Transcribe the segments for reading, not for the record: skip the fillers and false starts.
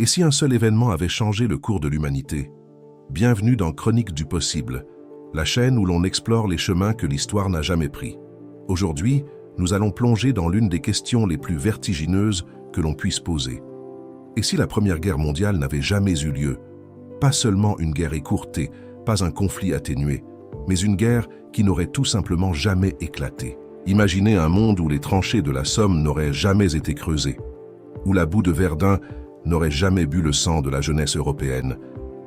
Et si un seul événement avait changé le cours de l'humanité? Bienvenue dans Chroniques du possible, la chaîne où l'on explore les chemins que l'histoire n'a jamais pris. Aujourd'hui, nous allons plonger dans l'une des questions les plus vertigineuses que l'on puisse poser. Et si la Première Guerre mondiale n'avait jamais eu lieu? Pas seulement une guerre écourtée, pas un conflit atténué, mais une guerre qui n'aurait tout simplement jamais éclaté. Imaginez un monde où les tranchées de la Somme n'auraient jamais été creusées, où la boue de Verdun n'aurait jamais bu le sang de la jeunesse européenne,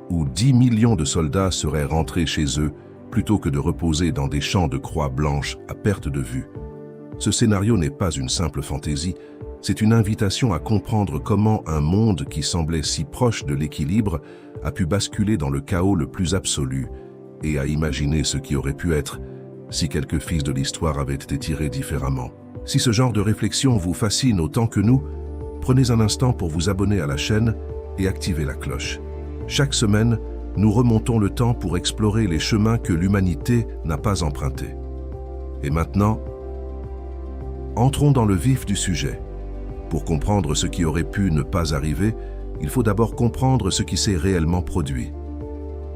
où 10 millions de soldats seraient rentrés chez eux plutôt que de reposer dans des champs de croix blanches à perte de vue. Ce scénario n'est pas une simple fantaisie, c'est une invitation à comprendre comment un monde qui semblait si proche de l'équilibre a pu basculer dans le chaos le plus absolu et à imaginer ce qui aurait pu être si quelques fils de l'histoire avaient été tirés différemment. Si ce genre de réflexion vous fascine autant que nous, prenez un instant pour vous abonner à la chaîne et activer la cloche. Chaque semaine, nous remontons le temps pour explorer les chemins que l'humanité n'a pas empruntés. Et maintenant, entrons dans le vif du sujet. Pour comprendre ce qui aurait pu ne pas arriver, il faut d'abord comprendre ce qui s'est réellement produit.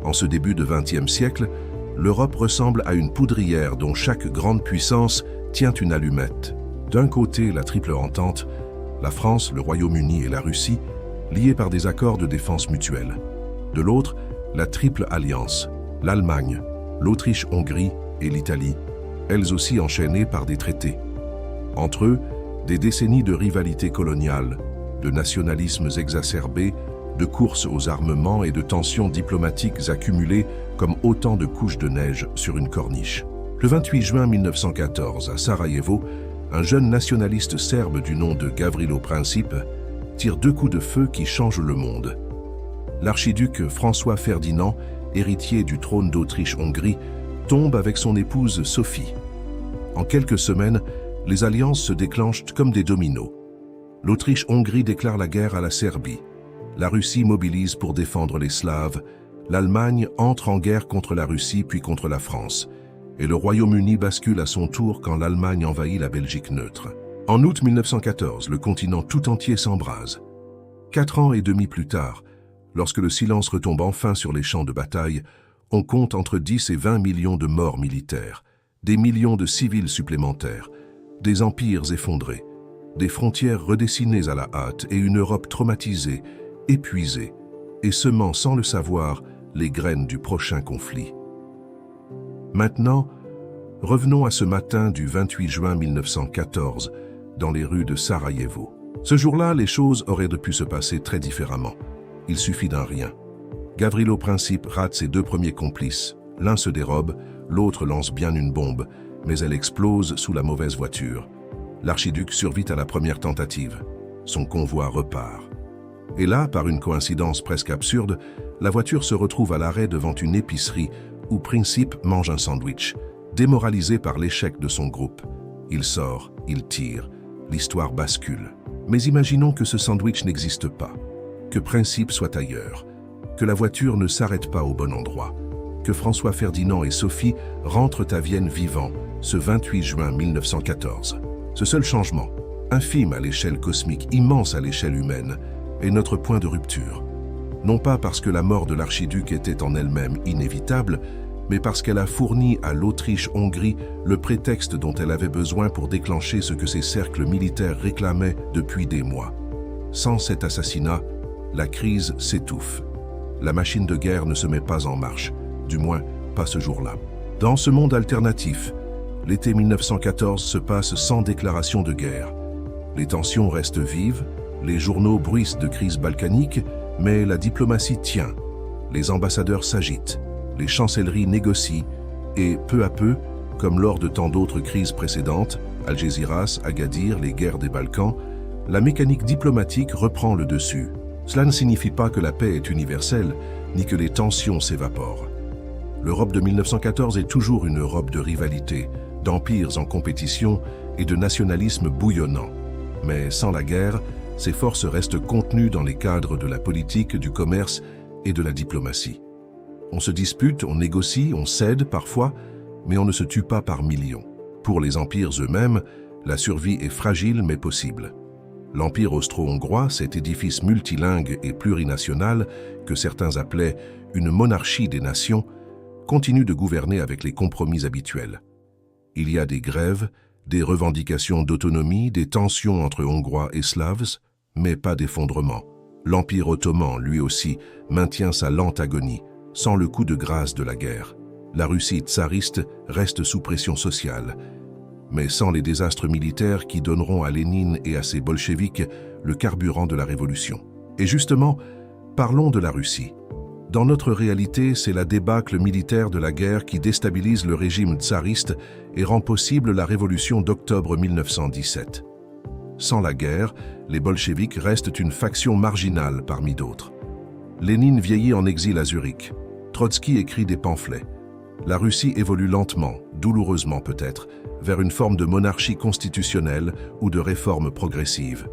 En ce début de XXe siècle, l'Europe ressemble à une poudrière dont chaque grande puissance tient une allumette. D'un côté, la triple entente, la France, le Royaume-Uni et la Russie, liés par des accords de défense mutuelle. De l'autre, la triple alliance, l'Allemagne, l'Autriche-Hongrie et l'Italie, elles aussi enchaînées par des traités. Entre eux, des décennies de rivalité coloniale, de nationalismes exacerbés, de courses aux armements et de tensions diplomatiques accumulées comme autant de couches de neige sur une corniche. Le 28 juin 1914, à Sarajevo, un jeune nationaliste serbe du nom de Gavrilo Princip tire 2 coups de feu qui changent le monde. L'archiduc François Ferdinand, héritier du trône d'Autriche-Hongrie, tombe avec son épouse Sophie. En quelques semaines, les alliances se déclenchent comme des dominos. L'Autriche-Hongrie déclare la guerre à la Serbie. La Russie mobilise pour défendre les Slaves. L'Allemagne entre en guerre contre la Russie puis contre la France. Et le Royaume-Uni bascule à son tour quand l'Allemagne envahit la Belgique neutre. En août 1914, le continent tout entier s'embrase. 4 ans et demi plus tard, lorsque le silence retombe enfin sur les champs de bataille, on compte entre 10 et 20 millions de morts militaires, des millions de civils supplémentaires, des empires effondrés, des frontières redessinées à la hâte et une Europe traumatisée, épuisée, et semant sans le savoir les graines du prochain conflit. Maintenant, revenons à ce matin du 28 juin 1914, dans les rues de Sarajevo. Ce jour-là, les choses auraient pu se passer très différemment. Il suffit d'un rien. Gavrilo Princip rate ses 2 premiers complices. L'un se dérobe, l'autre lance bien une bombe, mais elle explose sous la mauvaise voiture. L'archiduc survit à la première tentative. Son convoi repart. Et là, par une coïncidence presque absurde, la voiture se retrouve à l'arrêt devant une épicerie où Princip mange un sandwich, démoralisé par l'échec de son groupe. Il sort, il tire, l'histoire bascule. Mais imaginons que ce sandwich n'existe pas, que Princip soit ailleurs, que la voiture ne s'arrête pas au bon endroit, que François Ferdinand et Sophie rentrent à Vienne vivants ce 28 juin 1914. Ce seul changement, infime à l'échelle cosmique, immense à l'échelle humaine, est notre point de rupture. Non pas parce que la mort de l'archiduc était en elle-même inévitable, mais parce qu'elle a fourni à l'Autriche-Hongrie le prétexte dont elle avait besoin pour déclencher ce que ses cercles militaires réclamaient depuis des mois. Sans cet assassinat, la crise s'étouffe. La machine de guerre ne se met pas en marche, du moins pas ce jour-là. Dans ce monde alternatif, l'été 1914 se passe sans déclaration de guerre. Les tensions restent vives, les journaux bruissent de crise balkanique, mais la diplomatie tient. Les ambassadeurs s'agitent, les chancelleries négocient, et peu à peu, comme lors de tant d'autres crises précédentes, Algésiras, Agadir, les guerres des Balkans, la mécanique diplomatique reprend le dessus. Cela ne signifie pas que la paix est universelle, ni que les tensions s'évaporent. L'Europe de 1914 est toujours une Europe de rivalité, d'empires en compétition et de nationalisme bouillonnant. Mais sans la guerre, ces forces restent contenues dans les cadres de la politique, du commerce et de la diplomatie. On se dispute, on négocie, on cède parfois, mais on ne se tue pas par millions. Pour les empires eux-mêmes, la survie est fragile mais possible. L'Empire austro-hongrois, cet édifice multilingue et plurinational que certains appelaient une monarchie des nations, continue de gouverner avec les compromis habituels. Il y a des grèves, des revendications d'autonomie, des tensions entre Hongrois et Slaves, mais pas d'effondrement. L'Empire ottoman, lui aussi, maintient sa lente agonie, sans le coup de grâce de la guerre. La Russie tsariste reste sous pression sociale, mais sans les désastres militaires qui donneront à Lénine et à ses bolcheviks le carburant de la révolution. Et justement, parlons de la Russie. Dans notre réalité, c'est la débâcle militaire de la guerre qui déstabilise le régime tsariste et rend possible la révolution d'octobre 1917. Sans la guerre, les bolcheviks restent une faction marginale parmi d'autres. Lénine vieillit en exil à Zurich. Trotsky écrit des pamphlets. La Russie évolue lentement, douloureusement peut-être, vers une forme de monarchie constitutionnelle ou de réforme progressive.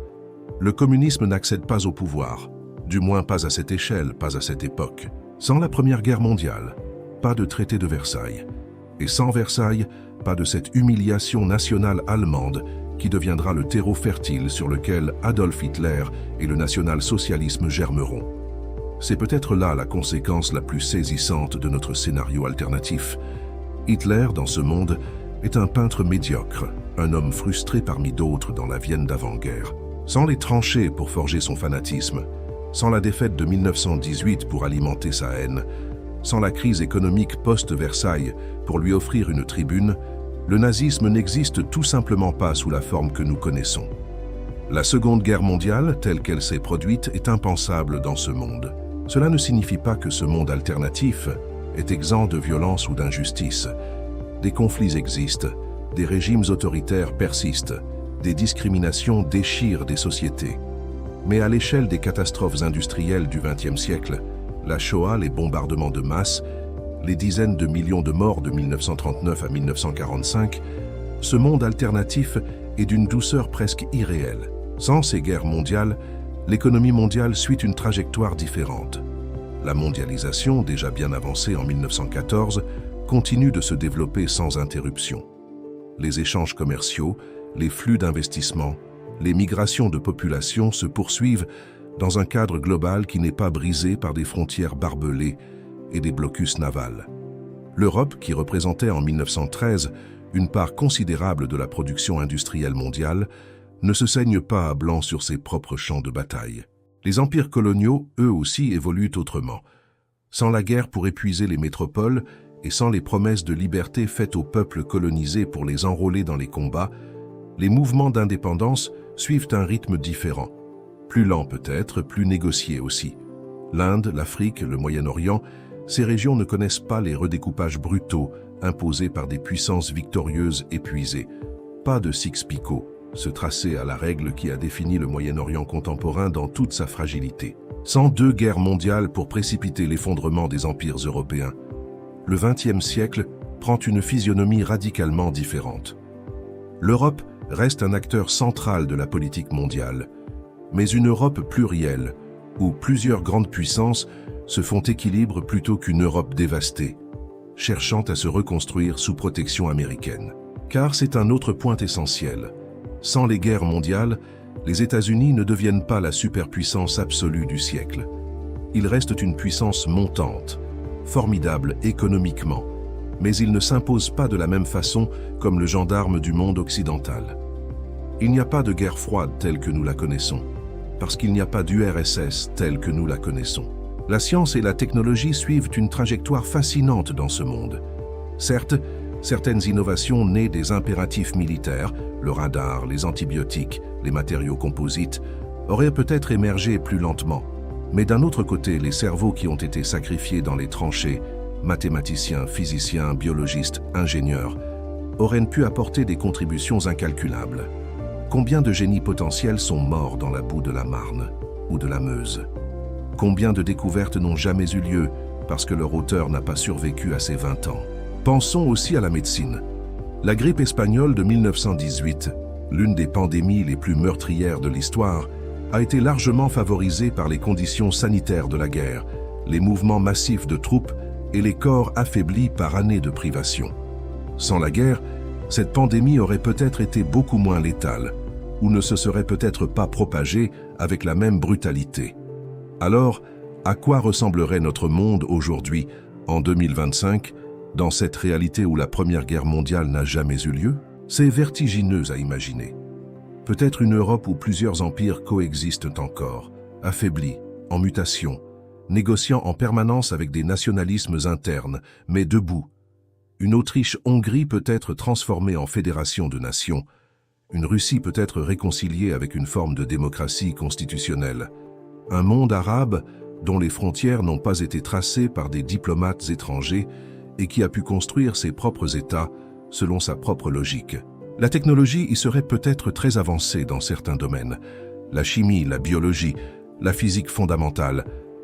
Le communisme n'accède pas au pouvoir, du moins pas à cette échelle, pas à cette époque. Sans la Première Guerre mondiale, pas de traité de Versailles. Et sans Versailles, pas de cette humiliation nationale allemande qui deviendra le terreau fertile sur lequel Adolf Hitler et le national-socialisme germeront. C'est peut-être là la conséquence la plus saisissante de notre scénario alternatif. Hitler, dans ce monde, est un peintre médiocre, un homme frustré parmi d'autres dans la Vienne d'avant-guerre. Sans les tranchées pour forger son fanatisme, sans la défaite de 1918 pour alimenter sa haine, sans la crise économique post-Versailles pour lui offrir une tribune, le nazisme n'existe tout simplement pas sous la forme que nous connaissons. La Seconde Guerre mondiale, telle qu'elle s'est produite, est impensable dans ce monde. Cela ne signifie pas que ce monde alternatif est exempt de violence ou d'injustice. Des conflits existent, des régimes autoritaires persistent, des discriminations déchirent des sociétés. Mais à l'échelle des catastrophes industrielles du XXe siècle, la Shoah, les bombardements de masse, les dizaines de millions de morts de 1939 à 1945, ce monde alternatif est d'une douceur presque irréelle. Sans ces guerres mondiales, l'économie mondiale suit une trajectoire différente. La mondialisation, déjà bien avancée en 1914, continue de se développer sans interruption. Les échanges commerciaux, les flux d'investissement, les migrations de population se poursuivent dans un cadre global qui n'est pas brisé par des frontières barbelées et des blocus navals. L'Europe, qui représentait en 1913 une part considérable de la production industrielle mondiale, ne se saigne pas à blanc sur ses propres champs de bataille. Les empires coloniaux, eux aussi, évoluent autrement. Sans la guerre pour épuiser les métropoles et sans les promesses de liberté faites aux peuples colonisés pour les enrôler dans les combats, les mouvements d'indépendance suivent un rythme différent. Plus lent peut-être, plus négocié aussi. L'Inde, l'Afrique, le Moyen-Orient, ces régions ne connaissent pas les redécoupages brutaux imposés par des puissances victorieuses épuisées. Pas de Sykes-Picot, ce tracé à la règle qui a défini le Moyen-Orient contemporain dans toute sa fragilité. Sans deux guerres mondiales pour précipiter l'effondrement des empires européens, le XXe siècle prend une physionomie radicalement différente. L'Europe reste un acteur central de la politique mondiale, mais une Europe plurielle, où plusieurs grandes puissances se font équilibre plutôt qu'une Europe dévastée, cherchant à se reconstruire sous protection américaine. Car c'est un autre point essentiel. Sans les guerres mondiales, les États-Unis ne deviennent pas la superpuissance absolue du siècle. Ils restent une puissance montante, formidable économiquement, mais ils ne s'imposent pas de la même façon comme le gendarme du monde occidental. Il n'y a pas de guerre froide telle que nous la connaissons, parce qu'il n'y a pas d'URSS telle que nous la connaissons. La science et la technologie suivent une trajectoire fascinante dans ce monde. Certes, certaines innovations nées des impératifs militaires, le radar, les antibiotiques, les matériaux composites, auraient peut-être émergé plus lentement. Mais d'un autre côté, les cerveaux qui ont été sacrifiés dans les tranchées, mathématiciens, physiciens, biologistes, ingénieurs, auraient pu apporter des contributions incalculables. Combien de génies potentiels sont morts dans la boue de la Marne ou de la Meuse? Combien de découvertes n'ont jamais eu lieu parce que leur auteur n'a pas survécu à ses 20 ans? Pensons aussi à la médecine. La grippe espagnole de 1918, l'une des pandémies les plus meurtrières de l'histoire, a été largement favorisée par les conditions sanitaires de la guerre, les mouvements massifs de troupes et les corps affaiblis par années de privation. Sans la guerre, cette pandémie aurait peut-être été beaucoup moins létale, ou ne se serait peut-être pas propagée avec la même brutalité. Alors, à quoi ressemblerait notre monde aujourd'hui, en 2025, dans cette réalité où la Première Guerre mondiale n'a jamais eu lieu? C'est vertigineux à imaginer. Peut-être une Europe où plusieurs empires coexistent encore, affaiblis, en mutation, négociant en permanence avec des nationalismes internes, mais debout. Une Autriche-Hongrie peut être transformée en fédération de nations. Une Russie peut être réconciliée avec une forme de démocratie constitutionnelle. Un monde arabe dont les frontières n'ont pas été tracées par des diplomates étrangers et qui a pu construire ses propres États selon sa propre logique. La technologie y serait peut-être très avancée dans certains domaines. La chimie, la biologie, la physique fondamentale,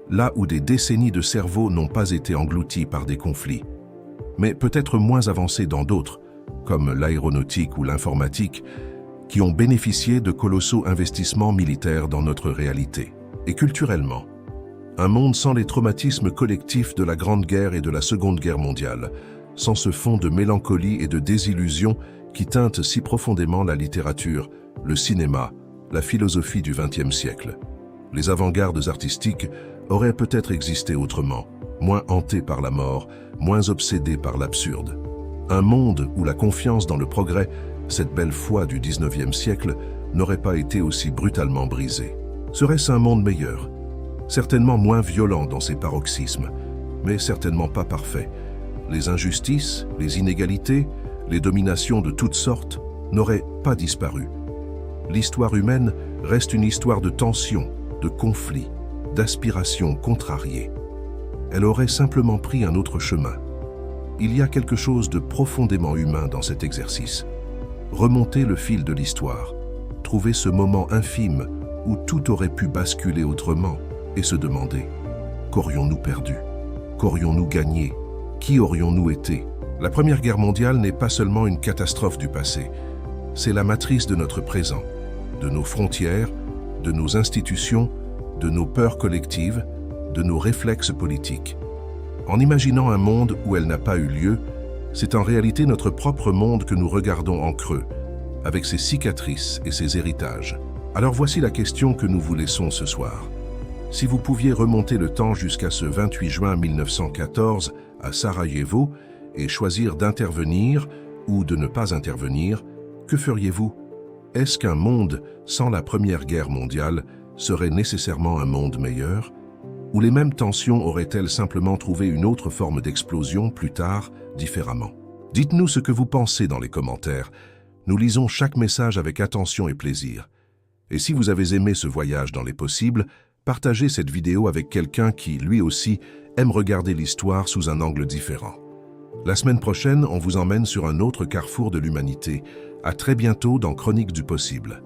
là où des décennies de cerveau n'ont pas été engloutis par des conflits. Mais peut-être moins avancée dans d'autres, comme l'aéronautique ou l'informatique, qui ont bénéficié de colossaux investissements militaires dans notre réalité. Et culturellement, un monde sans les traumatismes collectifs de la Grande Guerre et de la Seconde Guerre mondiale, sans ce fond de mélancolie et de désillusion qui teinte si profondément la littérature, le cinéma, la philosophie du XXe siècle. Les avant-gardes artistiques auraient peut-être existé autrement, moins hantés par la mort, moins obsédés par l'absurde. Un monde où la confiance dans le progrès, cette belle foi du XIXe siècle, n'aurait pas été aussi brutalement brisée. Serait-ce un monde meilleur? Certainement moins violent dans ses paroxysmes, mais certainement pas parfait. Les injustices, les inégalités, les dominations de toutes sortes n'auraient pas disparu. L'histoire humaine reste une histoire de tensions, de conflits, d'aspirations contrariées. Elle aurait simplement pris un autre chemin. Il y a quelque chose de profondément humain dans cet exercice. Remonter le fil de l'histoire, trouver ce moment infime où tout aurait pu basculer autrement et se demander « Qu'aurions-nous perdu? Qu'aurions-nous gagné? Qui aurions-nous été ?» La Première Guerre mondiale n'est pas seulement une catastrophe du passé, c'est la matrice de notre présent, de nos frontières, de nos institutions, de nos peurs collectives, de nos réflexes politiques. En imaginant un monde où elle n'a pas eu lieu, c'est en réalité notre propre monde que nous regardons en creux, avec ses cicatrices et ses héritages. Alors voici la question que nous vous laissons ce soir. Si vous pouviez remonter le temps jusqu'à ce 28 juin 1914 à Sarajevo et choisir d'intervenir ou de ne pas intervenir, que feriez-vous? Est-ce qu'un monde sans la Première Guerre mondiale serait nécessairement un monde meilleur? Ou les mêmes tensions auraient-elles simplement trouvé une autre forme d'explosion plus tard, différemment? Dites-nous ce que vous pensez dans les commentaires. Nous lisons chaque message avec attention et plaisir. Et si vous avez aimé ce voyage dans les possibles, partagez cette vidéo avec quelqu'un qui, lui aussi, aime regarder l'histoire sous un angle différent. La semaine prochaine, on vous emmène sur un autre carrefour de l'humanité. À très bientôt dans Chroniques du possible.